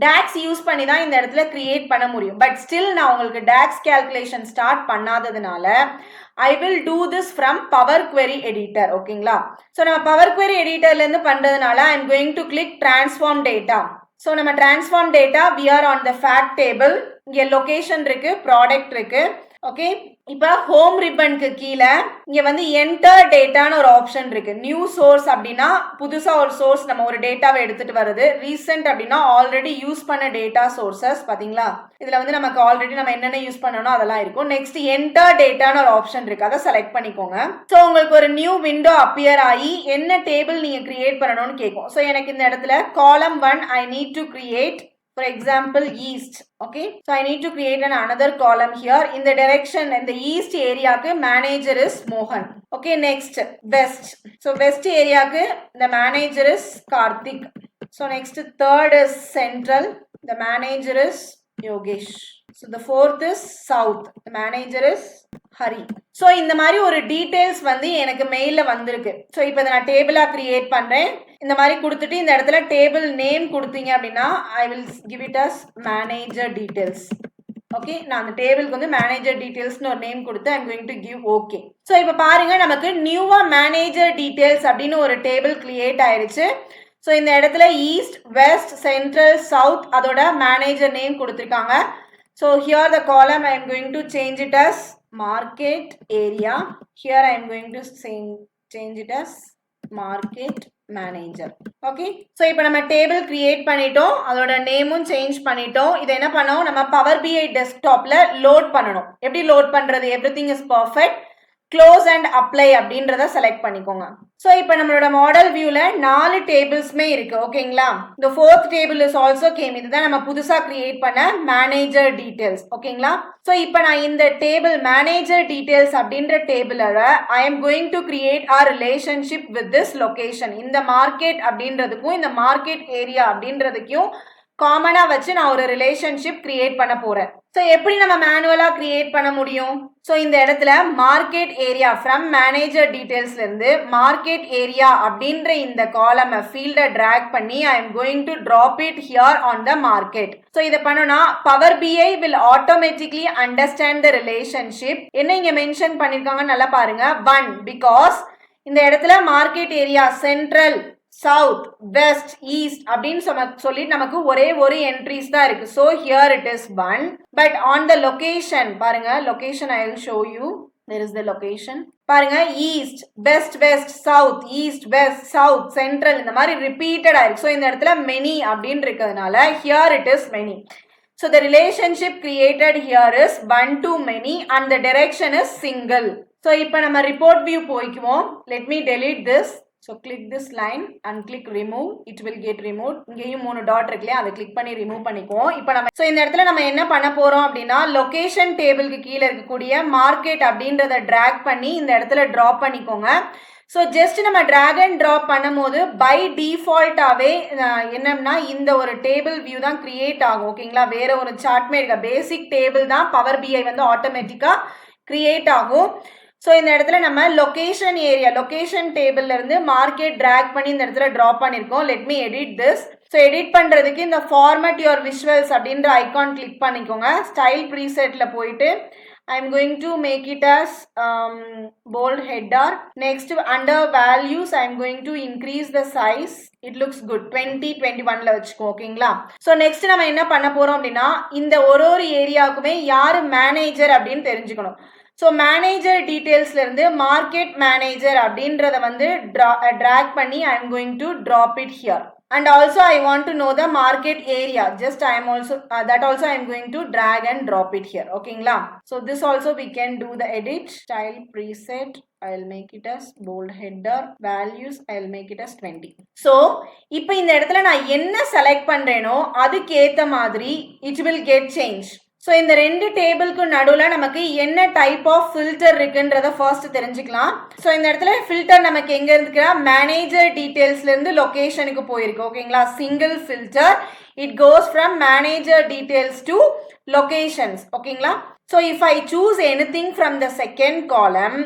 DAX யூஸ் பண்ணி தான் இந்த இடத்துல கிரியேட் பண்ண முடியும். பட் ஸ்டில் நான் உங்களுக்கு DAX calculation ஸ்டார்ட் பண்ணாததுனால I will do this from Power Query Editor. ஓகேங்களா, ஸோ நம்ம Power Query Editorல இருந்து பண்றதுனால I am going to click Transform Data. ஸோ நம்ம Transform Data, we are on the fact table. இங்கே லொகேஷன் இருக்கு, ப்ராடக்ட் இருக்கு. ஓகே, இப்போ ஹோம் ரிப்பனுக்கு கீழே இங்க வந்து என்டர் டேட்டான்னு ஒரு ஆப்ஷன் இருக்கு. நியூ சோர்ஸ் அப்படின்னா புதுசா ஒரு சோர்ஸ் நம்ம ஒரு டேட்டாவை எடுத்துட்டு வருது. ரீசெண்ட் அப்படின்னா ஆல்ரெடி யூஸ் பண்ண டேட்டா சோர்சஸ். பாத்தீங்களா, இதுல வந்து நமக்கு ஆல்ரெடி நம்ம என்னென்ன யூஸ் பண்ணணும் அதெல்லாம் இருக்கும். நெக்ஸ்ட் என்டர் டேட்டான்னு ஒரு ஆப்ஷன் இருக்கு, அதை செலக்ட் பண்ணிக்கோங்க. ஸோ உங்களுக்கு ஒரு நியூ விண்டோ அப்பியர் ஆகி என்ன டேபிள் நீங்க கிரியேட் பண்ணணும்னு கேட்கும். ஸோ எனக்கு இந்த இடத்துல காலம் 1 I need to create, for example, east. Okay, so I need to create another column here. In the direction in the east area ku manager is Mohan. Okay, next west. So west area ku the manager is Karthik. So next third is central, the manager is Yogesh. So the fourth is south, the manager is Hari. So இந்த மாதிரி ஒரு details வந்து எனக்கு மெயில வந்திருக்கு. So இப்போ நான் டேபிளா create பண்றேன். இந்த மாதிரி கொடுத்துட்டு இந்த இடத்துல டேபிள் நேம் கொடுத்தீங்க அப்படின்னா I will give it as manager details. Okay, நான் அந்த டேபிளுக்கு வந்து மேனேஜர் டீடைல்ஸ்னு ஒரு நேம் கொடுத்து I am going to give okay. So இப்போ பாருங்க நமக்கு நியூவா மேனேஜர் டீடைல்ஸ் அப்படின்னு ஒரு டேபிள் கிரியேட் ஆயிடுச்சு. ஸோ இந்த இடத்துல ஈஸ்ட், வெஸ்ட், சென்ட்ரல், சவுத் அதோட மேனேஜர் நேம் கொடுத்துருக்காங்க. So here the column I am going to change it as market area. Here I am going to change it as market manager. Okay, so இப்போ நம்ம table create பண்ணிட்டோம், அதோட நேமும் change பண்ணிட்டோம். இதை என்ன பண்ணோம், நம்ம பவர் பிஐ டெஸ்க்டாப்ல லோட் பண்ணணும். எப்படி லோட் பண்றது, everything is perfect. Close and apply அப்படின்றத செலக்ட் பண்ணிக்கோங்க. ஸோ இப்போ நம்மளோட மாடல் வியூல 4 டேபிள்ஸ்மே இருக்கு. ஓகேங்களா, இந்த 4th table is also came. இதுதான் நம்ம புதுசா கிரியேட் பண்ண மேனேஜர் டீடைல்ஸ். ஓகேங்களா, ஸோ இப்போ நான் இந்த டேபிள் மேனேஜர் டீடைல்ஸ் அப்படின்ற டேபிளோட I am going to create a relationship with this location. இந்த மார்க்கெட் அப்படின்றதுக்கும் இந்த மார்க்கெட் ஏரியா அப்படின்றதுக்கும் காமனா வச்சு நான் ஒரு ரிலேஷன்ஷிப் கிரியேட் பண்ண போறேன். ஸோ எப்படி நம்ம மேனுவலா கிரியேட் பண்ண முடியும்? ஸோ இந்த இடத்துல மார்க்கெட் ஏரியா ஃப்ரம் மேனேஜர் டீடைல்ஸ்ல இருந்து மார்க்கெட் ஏரியா அப்படின்ற இந்த காலம் ஃபீல்டை டிராக் பண்ணி I am going to drop it here on the market. So இதை பண்ணோம்னா power BI will automatically understand the relationship. என்ன இங்க மென்ஷன் பண்ணிருக்காங்கன்னு நல்லா பாருங்க. 1 பிகாஸ் இந்த இடத்துல market area central, south, west, east அப்படின்னு சொல்லி நமக்கு ஒரே ஒரு என்ட்ரிஸ் தான் இருக்கு. So here it is 1. But on the location பாருங்க, location I will show you. there is the location. பாருங்க east west west south east west south central இந்த மாதிரி ரிப்பீட்டட் ஆயிருக்கு. ஸோ இந்த இடத்துல மெனி அப்படின்னு இருக்கிறதுனால here it is many. So the relationship created here is one to many and the direction is single. So இப்போ நம்ம report view போய்க்குவோம். Let me delete this. So click this line and click remove. It will get removed. இங்கேயும் 3 dot இருக்குல்லையா, அதை click பண்ணி remove பண்ணிக்குவோம். இப்போ நம்ம இந்த இடத்துல நம்ம என்ன பண்ண போறோம் அப்படின்னா லொகேஷன் டேபிளுக்கு கீழே இருக்கக்கூடிய மார்க்கெட் அப்படின்றத டிராக் பண்ணி இந்த இடத்துல ட்ராப் பண்ணிக்கோங்க. ஸோ ஜஸ்ட் நம்ம டிராக் அண்ட் ட்ராப் பண்ணும் போது பை டிஃபால்ட்டாகவே என்னன்னா இந்த ஒரு டேபிள் வியூ தான் கிரியேட் ஆகும். ஓகேங்களா, வேற ஒரு சார்ட்மே இருக்க பேசிக் டேபிள் தான் பவர் பிஐ வந்து ஆட்டோமேட்டிக்காக கிரியேட் ஆகும். ஸோ இந்த இடத்துல நம்ம லொகேஷன் ஏரியா லொகேஷன் டேபிள்ல இருந்து மார்க்கெட் டிராக் பண்ணி இந்த இடத்துல ட்ராப் பண்ணியிருக்கோம். Let me edit this. So edit பண்ணுறதுக்கு இந்த ஃபார்மேட் யுவர் விஷுவல்ஸ் அப்படின்ற ஐகான் கிளிக் பண்ணிக்கோங்க. ஸ்டைல் ப்ரீசெட்ல போயிட்டு I'm going to make it as bold header. Next under values I'm going to increase the size. It looks good. 2021ல வச்சுக்கோ. ஓகேங்களா. So next நம்ம என்ன பண்ண போறோம் அப்படின்னா இந்த ஒரு ஏரியாவுக்குமே யாரு மேனேஜர் அப்படின்னு தெரிஞ்சுக்கணும். ஸோ மேனேஜர் டீட்டெயில்ஸ்ல இருந்து மார்க்கெட் மேனேஜர் அப்படின்றத வந்து டிராக் பண்ணி I am going to drop it here. And also I want to know the market area. Just I am also that also I am going to drag and drop it here. Okay, so this also we can do the edit. Style preset. I'll make it as bold header. Values I'll make it as 20. So இப்போ இந்த இடத்துல நான் என்ன select பண்றேனோ அதுக்கு ஏத்த மாதிரி it will get changed. So இந்த ரெண்டு டேபிளுக்கு நடுவில் நமக்கு என்ன டைப் ஆஃப் ஃபில்டர் இருக்குன்றத ஃபர்ஸ்ட் தெரிஞ்சுக்கலாம். ஸோ இந்த இடத்துல ஃபில்டர் நமக்கு எங்கே இருக்குன்னா மேனேஜர் டீட்டெயில்ஸ்லேருந்து லொக்கேஷனுக்கு போயிருக்கு. ஓகேங்களா, single filter. It goes from manager details to locations. ஓகேங்களா. So if I choose anything from the second column,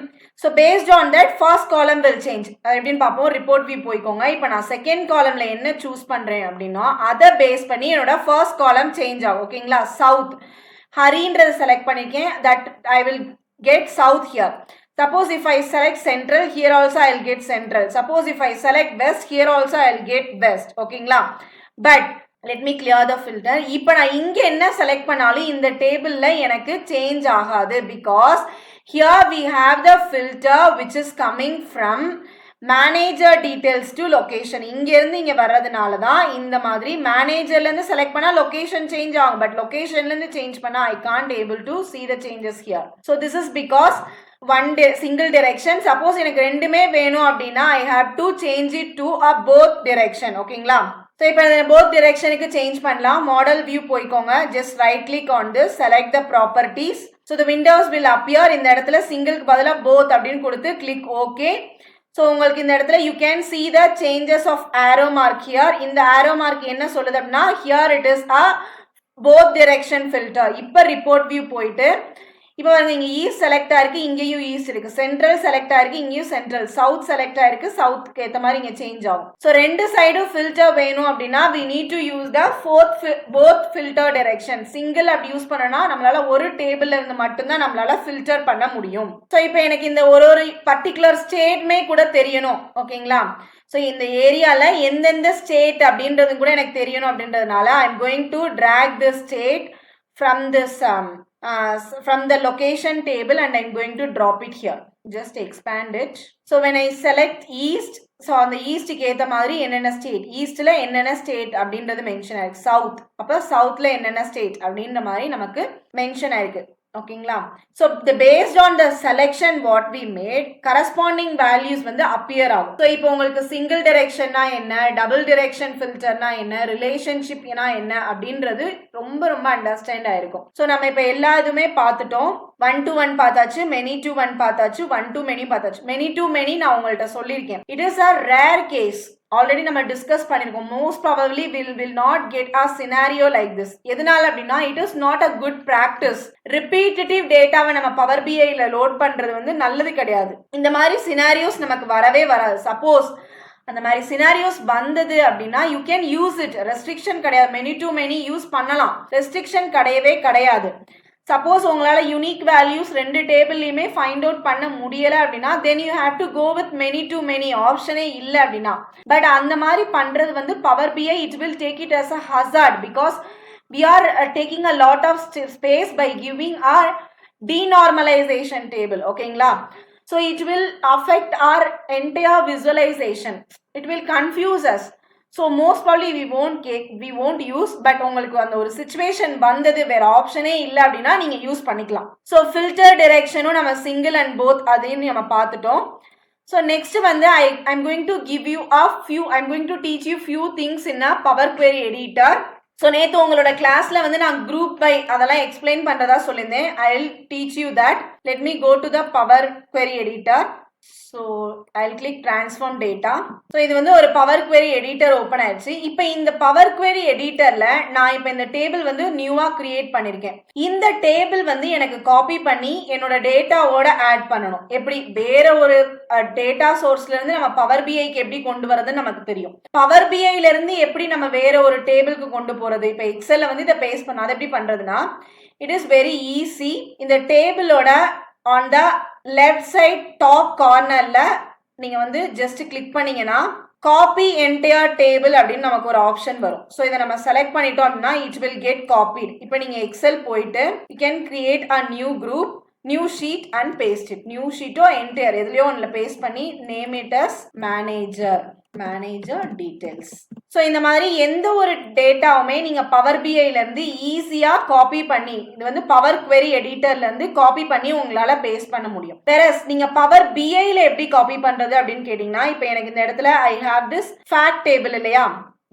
so based on that first column will change. அது எப்படின்னு பார்ப்போம். ரிப்போர்ட் வியூ போய்க்கோங்க. இப்போ நான் செகண்ட் காலம்ல என்ன சூஸ் பண்ணுறேன் அப்படின்னா அதை பேஸ் பண்ணி என்னோட ஃபர்ஸ்ட் காலம் சேஞ்ச் ஆகும். ஓகேங்களா, சவுத் ஹரின்றதை செலக்ட் பண்ணிருக்கேன். That I will get south here. Suppose if I select central, here also I will get central. Suppose if I select west, here also I will get west. ஓகேங்களா. But let me clear the filter. இப்போ நான் இங்கே என்ன select பண்ணாலும் இந்த டேபிளில் எனக்கு change ஆகாது. Because here we have the filter which is coming from manager details to location. இங்கேருந்து இங்கே வர்றதுனால தான் இந்த மாதிரி மேனேஜர்லேருந்து செலக்ட் பண்ணால் லொகேஷன் சேஞ்ச் ஆகும். பட் லொகேஷன்லேருந்து சேஞ்ச் பண்ணால் I can't able to see the changes here. So this is because one single direction. Suppose எனக்கு ரெண்டுமே வேணும் அப்படின்னா I have to change it to a both direction. ஓகேங்களா. ஸோ இப்போ both directionக்கு change பண்ணலாம். மாடல் வியூ போய்க்கோங்க. Just right click on this, select the properties. So the windows will appear. இந்த இடத்துல சிங்கிள்க்கு பதிலாக both அப்படின்னு கொடுத்து கிளிக் ஓகே. ஸோ உங்களுக்கு இந்த இடத்துல you can see the changes of arrow mark here. இந்த arrow mark என்ன சொல்லுது அப்படின்னா here it is a both direction filter. இப்போ ரிப்போர்ட் வியூ போயிட்டு இப்போ வந்து இங்கே ஈஸ்ட் செலக்ட் ஆயிருக்கு, இங்கேயும் ஈஸ்ட் இருக்கு. சென்ட்ரல் செலக்ட் ஆயிருக்கு, இங்கேயும் சென்ட்ரல். சவுத் செலக்ட் ஆயிருக்கு, சவுத்துக்கு ஏற்ற மாதிரி இங்கே சேஞ்ச் ஆகும். ஸோ ரெண்டு சைடும் ஃபில்டர் வேணும் அப்படின்னா we need to use the both filter direction. Single அப்படி யூஸ் பண்ணனா நம்மளால ஒரு டேபிள்ல இருந்து மட்டும்தான் நம்மளால ஃபில்டர் பண்ண முடியும். ஸோ இப்போ எனக்கு இந்த ஒரு பர்டிகுலர் ஸ்டேட்மே கூட தெரியணும். ஓகேங்களா. ஸோ இந்த ஏரியாவில் எந்தெந்த ஸ்டேட் அப்படின்றது கூட எனக்கு தெரியணும் அப்படின்றதுனால I am going to drag this state from this from the location table and I'm going to drop it here. Just expand it. So when I select east, so on the east க்கு ஏத்த மாதிரி என்னென்ன state, ஈஸ்ட்ல என்னென்ன state அப்படின்றது mention ஆயிருக்கு. South அப்போ சவுத்ல என்னென்ன state அப்படின்ற மாதிரி நமக்கு மென்ஷன் ஆயிருக்கு. ஓகேங்களா. So based on the selection what we made corresponding values வந்து அப்பியர் ஆகும். ஸோ இப்போ உங்களுக்கு சிங்கிள் டிரெக்ஷன்னா என்ன, டபுள் டிரெக்ஷன் ஃபில்டர்னா என்ன, ரிலேஷன்ஷிப்னா என்ன அப்படின்றது ரொம்ப ரொம்ப அண்டர்ஸ்டாண்ட் ஆயிருக்கும். ஸோ நம்ம இப்போ எல்லா இதுவுமே பார்த்துட்டோம். 1 to 1 பார்த்தாச்சு, many to 1 பார்த்தாச்சு, 1 to many பார்த்தாச்சு. many to many நான் உங்கள்கிட்ட சொல்லியிருக்கேன். It is a rare case. Already நம்ம டிஸ்கஸ் பண்ணிருக்கோம். Most probably will not get a scenario like this. எதனால அப்படின்னா it is not a good practice. Repetitive டேட்டாவை நம்ம பவர் பிஐல லோட் பண்றது வந்து நல்லது கிடையாது. இந்த மாதிரி சினாரியோஸ் நமக்கு வரவே வராது. சப்போஸ் அந்த மாதிரி சினாரியோஸ் வந்தது அப்படின்னா you can use it. Restriction கிடையாது. மெனி டு மெனி யூஸ் பண்ணலாம். ரெஸ்ட்ரிக்ஷன் கிடையவே கிடையாது. சப்போஸ் உங்களால் யூனிக் வேல்யூஸ் ரெண்டு டேபிள்லையுமே ஃபைண்ட் அவுட் பண்ண முடியலை அப்படின்னா then you have to go with many to many. ஆப்ஷனே இல்லை அப்படின்னா. பட் அந்த மாதிரி பண்ணுறது வந்து power BI it will take it as a hazard because we are taking a lot of space by giving our denormalization table. ஓகேங்களா? So it will affect our entire visualization. It will confuse us. So most probably we won't use, but உங்களுக்கு அந்த ஒரு situation வந்தது வேற ஆப்ஷனே இல்ல அப்படின்னா நீங்க யூஸ் பண்ணிக்கலாம். So filter directionம் நம்ம single and both அதையும் நம்ம பார்த்துட்டோம். So next வந்து I'm going to teach you few things in a Power Query editor. So நேற்று உங்களோட கிளாஸ்ல வந்து நான் குரூப் பை அதெல்லாம் எக்ஸ்பிளைன் பண்றதா சொல்லியிருந்தேன். I will teach you that. Let me go to the power query editor. So I will click transform data. So இது வந்து ஒரு பவர் குவெரி எடிட்டர் ஓப்பன் ஆயிடுச்சு. இப்போ இந்த பவர் குவெரி எடிட்டர்ல நான் இப்போ இந்த டேபிள் வந்து நியூவா கிரியேட் பண்ணிருக்கேன். இந்த டேபிள் வந்து எனக்கு காப்பி பண்ணி என்னோட டேட்டாவோட ஆட் பண்ணணும். எப்படி வேற ஒரு டேட்டா சோர்ஸ்ல இருந்து நம்ம பவர் பிஐக்கு எப்படி கொண்டு வரதுன்னு நமக்கு தெரியும். பவர் பிஐல இருந்து எப்படி நம்ம வேற ஒரு டேபிளுக்கு கொண்டு போறது? இப்போ எக்ஸல்ல வந்து இதை பேஸ்ட் பண்ண அது எப்படி பண்றதுன்னா இட் இஸ் வெரி ஈஸி. இந்த டேபிளோட on the left side top cornerல நீங்க வந்து ஜஸ்ட் கிளிக் பண்ணீங்கன்னா காப்பி என்டையர் டேபிள் அப்படின்னு நமக்கு ஒரு ஆப்ஷன் வரும். ஸோ இதை நம்ம செலக்ட் பண்ணிட்டோம் அப்படின்னா இட் வில் கெட் காப்பீட். இப்போ நீங்க எக்ஸல் போயிட்டு you can create a new group, new sheet and paste it. New ஷீட்டோ என்டையர் எதுலையோ ஒன்றில் பேஸ்ட் பண்ணி name it as manager details. So இந்த மாதிரி எந்த ஒரு டேட்டாவுமே நீங்கள் பவர் பிஐல இருந்து ஈஸியாக காப்பி பண்ணி இது வந்து பவர் குவெரி எடிட்டர்ல இருந்து காப்பி பண்ணி உங்களால பேஸ்ட் பண்ண முடியும். வேறஸ் நீங்க பவர் பிஐல எப்படி காப்பி பண்றது அப்படின்னு கேட்டீங்கன்னா இப்போ எனக்கு இந்த இடத்துல I have this fact table இல்லையா?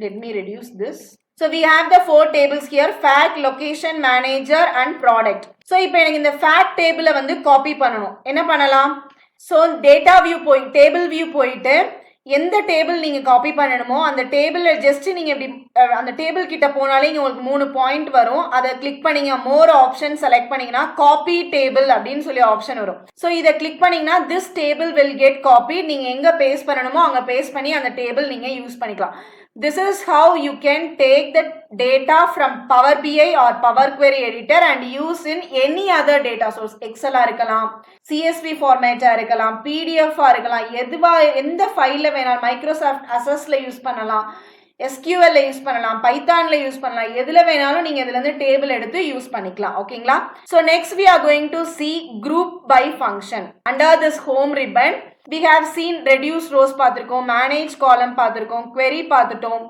Let me reduce this. So we have the 4 tables here: fact, location, manager and product. So இப்போ எனக்கு இந்த fact table வந்து காப்பி பண்ணணும். என்ன பண்ணலாம்? So data view table view போயிட்டு எந்த டேபிள் நீங்க காப்பி பண்ணணுமோ அந்த டேபிள்ல ஜஸ்ட் நீங்க இப்படி அந்த டேபிள் கிட்ட போனாலே உங்களுக்கு 3 பாயிண்ட் வரும். அதை கிளிக் பண்ணீங்க மோர் ஆப்ஷன் செலக்ட் பண்ணீங்கன்னா காப்பி டேபிள் அப்படின்னு சொல்லி ஆப்ஷன் வரும். ஸோ இதை கிளிக் பண்ணீங்கன்னா this table will get copy. நீங்க எங்க பேஸ்ட் பண்ணணுமோ அங்க பேஸ்ட் பண்ணி அந்த டேபிள் நீங்க யூஸ் பண்ணிக்கலாம். This is how you can take the data from Power BI or Power Query Editor and use in any other data source. Excel இருக்கலாம், CSV format இருக்கலாம், PDF இருக்கலாம், எந்த ஃபைல்ல வேணாலும் Microsoft Accessல யூஸ் பண்ணலாம், SQL யூஸ் பண்ணலாம், பைத்தான்ல use பண்ணலாம், எதுல வேணாலும் நீங்க இதுல இருந்து டேபிள் எடுத்து யூஸ் பண்ணிக்கலாம். ஓகேங்களா? So next we are going to see group by function. Under this home ribbon we have seen reduce rows பார்த்திருக்கோம், manage column பார்த்திருக்கோம், query பார்த்துட்டோம்.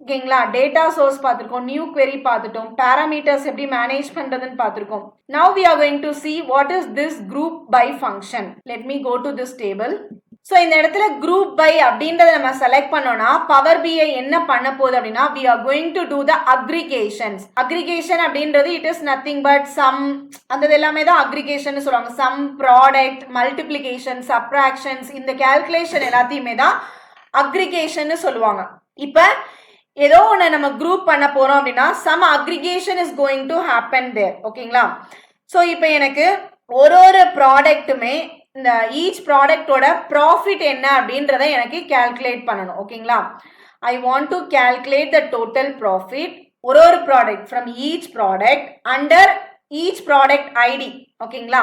ஓகேங்களா? டேட்டா சோர்ஸ் பார்த்திருக்கோம், நியூ query பார்த்துட்டோம், parameters எப்படி மேனேஜ் பண்றதுன்னு பார்த்திருக்கோம். Now we are going to see what is this group by function. Let me go to this table. So இந்த இடத்துல குரூப் பை அப்படின்றத நம்ம செலக்ட் பண்ணோம்னா பவர் பிஐ என்ன பண்ண போகுது அப்படின்னா we are going to do the aggregations. Aggregation அப்படின்றது it is nothing but sum அந்த எல்லாமே தான் அக்ரிகேஷன் சொல்லுவாங்க. சம், ப்ராடக்ட், மல்டிப்ளிகேஷன், சப்ராக்ஷன்ஸ், இந்த கால்குலேஷன் எல்லாத்தையுமே தான் அக்ரிகேஷன் சொல்லுவாங்க. இப்போ ஏதோ ஒன்று நம்ம குரூப் பண்ண போறோம் அப்படின்னா sum aggregation is going to happen there. ஓகேங்களா? ஸோ இப்போ எனக்கு ஒரு ப்ராடக்ட்டுமே இந்த ஈச் ப்ராடக்டோட ப்ராஃபிட் என்ன அப்படின்றத எனக்கு கால்குலேட் பண்ணணும். ஓகேங்களா? I want to calculate the total profit ஒரு product from each product under each product ID. ஓகேங்களா?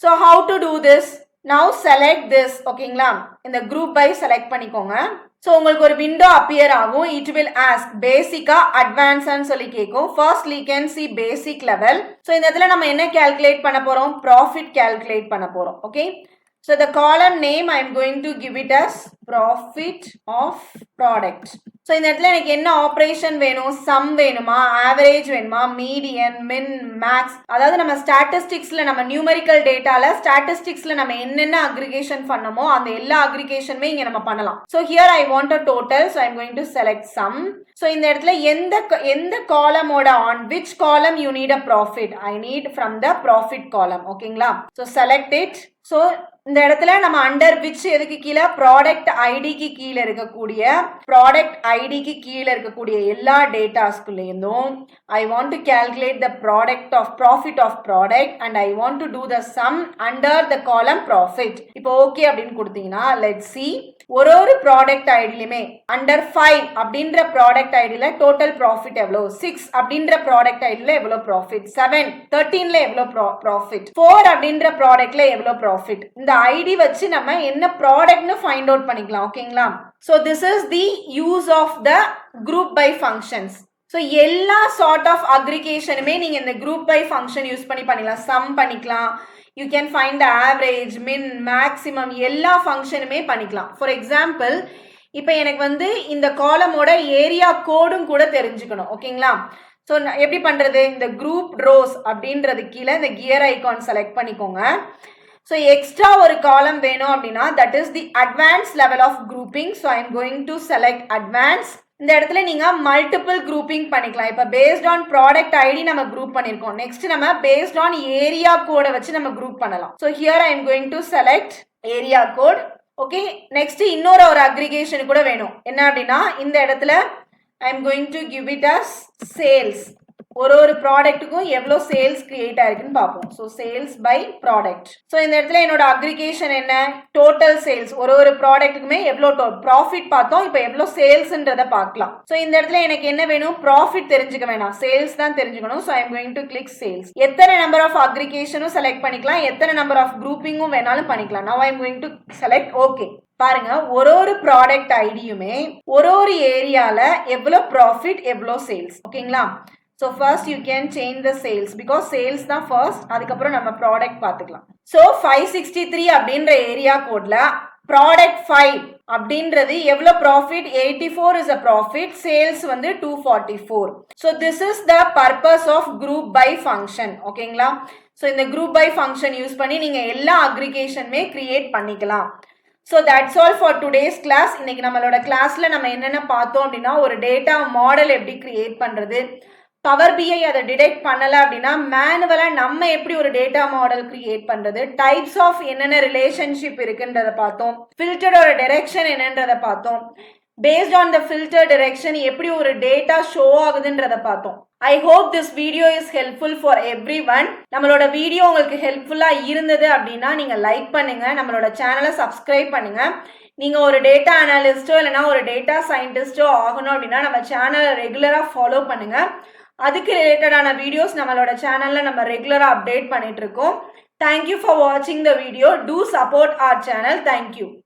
So how to do this? Now select this. ஓகேங்களா? இந்த குரூப் பை செலக்ட் பண்ணிக்கோங்க. ஸோ உங்களுக்கு ஒரு விண்டோ அப்பியர் ஆகும். இட் வில் ஆஸ்க் பேசிக்கா அட்வான்ஸ்ன்னு சொல்லி கேட்கும். First you can see basic level. So இந்த இடத்துல நம்ம என்ன கால்குலேட் பண்ண போறோம்? ப்ராஃபிட் கால்குலேட் பண்ண போறோம். Okay? So the column name I am going to give it as profit of product. So இந்த இடத்துல எனக்கு என்ன ஆப்ரேஷன் வேணும்? சம் வேணுமா, ஆவரேஜ் வேணுமா, மீடியன், மின், மேக்ஸ், அதாவது நம்ம ஸ்டாட்டிஸ்டிக்ஸ்ல நம்ம நியூமெரிக்கல் டேட்டால ஸ்டாட்டிஸ்டிக்ஸ்ல நம்ம என்னென்ன அக்ரிகேஷன் பண்ணமோ அந்த எல்லா அக்ரிகேஷனுமே இங்க நம்ம பண்ணலாம். So here I want a total. So I am going to select sum. So இந்த இடத்துல எந்த காலமோட on which column you need a profit? I need from the profit column. ஓகேங்களா? So select it. ஸோ இந்த இடத்துல நம்ம under which எதுக்கு கீழே ப்ராடக்ட் ஐடிக்கு கீழே இருக்கக்கூடிய எல்லா டேட்டாஸ்குள்ளேருந்தும் I want to calculate the profit of product and I want to do the sum under the column profit. இப்போ ஓகே அப்படின்னு கொடுத்தீங்கன்னா லெட்ஸ் சி ஒரு ப்ராடக்ட் ஐடியிலுமே அண்டர் 5 அப்படின்ற ப்ராடக்ட் ஐடியில டோட்டல் ப்ராஃபிட் எவ்வளோ, 6 அப்படின்ற ப்ராடக்ட் ஐடியில எவ்வளோ ப்ராஃபிட், 7, 13ல எவ்வளோ ப்ராஃபிட், 4 அப்படின்ற ப்ராடக்ட்ல எவ்வளோ ப்ராஃபிட், இந்த ஐடி வச்சு நம்ம என்ன ப்ராடக்ட்னு ஃபைண்ட் அவுட் பண்ணிக்கலாம். ஓகேங்களா? So this is the use of the group by functions. So எல்லா சார்ட் ஆஃப் அக்ரிகேஷனுமே நீங்கள் இந்த குரூப் பை ஃபங்க்ஷன் யூஸ் பண்ணி பண்ணிக்கலாம். சம் பண்ணிக்கலாம், you can find the average, மின், மேக்ஸிமம் எல்லா ஃபங்க்ஷனுமே பண்ணிக்கலாம். ஃபார் எக்ஸாம்பிள் இப்போ எனக்கு வந்து இந்த காலமோட ஏரியா கோடும் கூட தெரிஞ்சுக்கணும். ஓகேங்களா? ஸோ எப்படி பண்ணுறது? இந்த குரூப் ரோஸ் அப்படின்றது கீழே இந்த கியர் ஐகான் செலக்ட் பண்ணிக்கோங்க. ஸோ எக்ஸ்ட்ரா ஒரு காலம் வேணும் அப்படின்னா that is the advance level of grouping. So I am going to select advance. இந்த இடத்துல நீங்க மல்டிபிள் குரூப்பிங் பண்ணிக்கலாம். இப்போ பேஸ்ட் ஆன் ப்ராடக்ட் ஐடி நம்ம குரூப் பண்ணியிருக்கோம். நெக்ஸ்ட் நம்ம பேஸ்ட் ஆன் ஏரியா கோடை வச்சு நம்ம குரூப் பண்ணலாம். So here I am going to select area code. Okay, next இன்னொரு ஒரு அக்ரிகேஷன் கூட வேணும். என்ன அப்படின்னா இந்த இடத்துல I am going to give it as sales. ஒரு ப்ராடக்ட்டுக்கும் எவ்வளோ சேல்ஸ் கிரியேட் ஆயிருக்குன்னு பார்ப்போம். So sales by product. So இந்த இடத்துல என்னோட அக்ரிகேஷன் என்ன? Total sales. ஒரு ப்ராடக்ட்டுக்குமே எவ்வளோ ப்ராஃபிட் பார்த்தோம், இப்போ எவ்வளோ சேல்ஸ்ன்றதை பார்க்கலாம். ஸோ இந்த இடத்துல எனக்கு என்ன வேணும்? ப்ராஃபிட் தெரிஞ்சுக்க வேணாம், சேல்ஸ் தான் தெரிஞ்சுக்கணும். So I am going to click sales. எத்தனை நம்பர் ஆஃப் அக்ரிகேஷனும் செலக்ட் பண்ணிக்கலாம், எத்தனை நம்பர் ஆஃப் குரூப்பிங்கும் வேணாலும் பண்ணிக்கலாம். Now I am going to select okay. பாருங்க, ஒரு ப்ராடக்ட் ஐடியுமே ஒரு ஏரியால எவ்வளோ ப்ராஃபிட் எவ்வளோ சேல்ஸ். ஓகேங்களா? So first you can change the sales because sales தான் first, அதுக்கப்புறம் நம்ம ப்ராடக்ட் பார்த்துக்கலாம். So 563 அப்படின்ற ஏரியா கோட்ல ப்ராடக்ட் 5 அப்படின்றது எவ்வளோ profit? 84 is a profit, sales வந்து 244. So this is the purpose of group by function. ஓகேங்களா? ஸோ இந்த குரூப் பை ஃபங்க்ஷன் யூஸ் பண்ணி நீங்க எல்லா அக்ரிகேஷனுமே கிரியேட் பண்ணிக்கலாம். So that's all for today's class. இன்னைக்கு நம்மளோட கிளாஸ்ல நம்ம என்னென்ன பார்த்தோம் அப்படின்னா ஒரு டேட்டா மாடல் எப்படி கிரியேட் பண்றது, பவர் பிஐ அதை டிடெக்ட் பண்ணலை அப்படின்னா மேனுவலாக நம்ம எப்படி ஒரு டேட்டா மாடல் கிரியேட் பண்ணுறது, டைப்ஸ் ஆஃப் என்னென்ன ரிலேஷன்ஷிப் இருக்குன்றதை பார்த்தோம், ஃபில்டரோட டைரக்ஷன் என்னன்றதை பார்த்தோம், based on the filter direction எப்படி ஒரு டேட்டா ஷோ ஆகுதுன்றதை பார்த்தோம். I hope this video is helpful for every one. நம்மளோட வீடியோ உங்களுக்கு ஹெல்ப்ஃபுல்லாக இருந்தது அப்படின்னா நீங்கள் லைக் பண்ணுங்க, நம்மளோட சேனலை சப்ஸ்கிரைப் பண்ணுங்க. நீங்கள் ஒரு டேட்டா அனாலிஸ்டோ இல்லைனா ஒரு டேட்டா சயின்டிஸ்டோ ஆகணும் அப்படின்னா நம்ம சேனலை ரெகுலராக ஃபாலோ பண்ணுங்க. அதுக்கு ரிலேட்டடான வீடியோஸ் நம்மளோட சேனல்ல நம்ம ரெகுலரா அப்டேட் பண்ணிட்டு இருக்கோம். தேங்க்யூ ஃபார் வாட்சிங் the video. Do support our channel. Thank you.